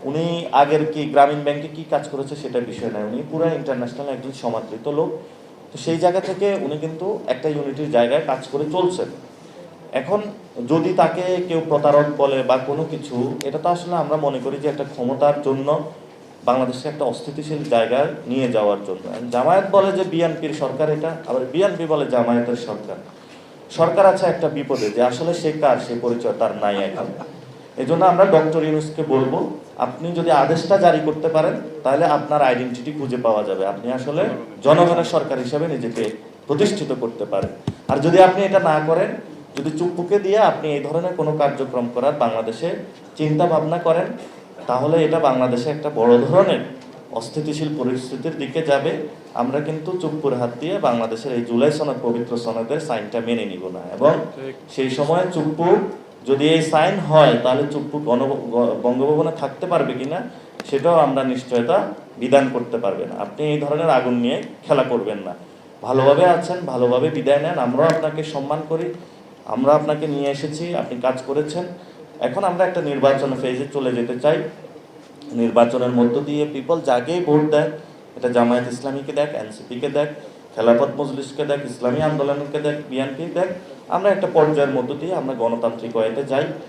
উনি আগের কি গ্রামীণ ব্যাংকে কি কাজ করেছে সেটা বিষয় নয়, উনি পুরো ইন্টারন্যাশনাল একজন সমাদৃত লোক। তো সেই জায়গা থেকে উনি কিন্তু একটা ইউনিটির জায়গায় কাজ করে চলছেন। এখন যদি তাকে কেউ প্রতারক বলে বা কোনো কিছু, এটা তো আসলে আমরা মনে করি যে একটা ক্ষমতার জন্য বাংলাদেশকে একটা অস্থিতিশীল জায়গায় নিয়ে যাওয়ার জন্য। জামায়াত বলে যে বিএনপির সরকার, এটা আবার বিএনপি বলে জামায়াতের সরকার। সরকার আছে একটা বিপদে, যে আসলে সে কার সে পরিচয় তার নাই এখন। এই জন্য আমরা ডক্টর ইউনূসকে বলবো, আপনি যদি আদেশটা জারি করতে পারেন তাহলে আপনার আইডেন্টিটি খুঁজে পাওয়া যাবে, আপনি আসলে জনগণের সরকার হিসেবে নিজেকে প্রতিষ্ঠিত করতে পারেন। আর যদি আপনি এটা না করেন, যদি চুপ্পুকে দিয়ে আপনি এই ধরনের কোনো কার্যক্রম করার বাংলাদেশে চিন্তা ভাবনা করেন, তাহলে এটা বাংলাদেশে একটা বড় ধরনের অস্থিতিশীল পরিস্থিতির দিকে যাবে। আমরা কিন্তু চুপ্পুর হাত দিয়ে বাংলাদেশের এই জুলাই সনদ, পবিত্র সনদের সাইনটা মেনে নিব না। এবং সেই সময় চুপ্পু যদি এই সাইন হয়, তাহলে চুপ্পু বঙ্গভবনে থাকতে পারবে কিনা সেটাও আমরা নিশ্চয়তা বিধান করতে পারবে না। আপনি এই ধরনের আগুন নিয়ে খেলা করবেন না। ভালোভাবে আছেন, ভালোভাবে বিদায় নেন। আমরাও আপনাকে সম্মান করি, আমরা আপনাকে নিয়ে এসেছি, আপনি কাজ করেছেন। এখন আমরা একটা নির্বাচন ফেজে চলে যেতে চাই। নির্বাচনের মধ্য দিয়ে পিপল যাকেই ভোট দেয়, এটা জামায়াত ইসলামীকে দেখ, এনসিপিকে দেখ, খেলাফত মজলিসকে দেখ, ইসলামী আন্দোলনকে দেখ, বিএনপি দেখ, আমরা একটা পর্যায়ের মধ্য দিয়ে আমরা গণতান্ত্রিক ওয়েতে যাই।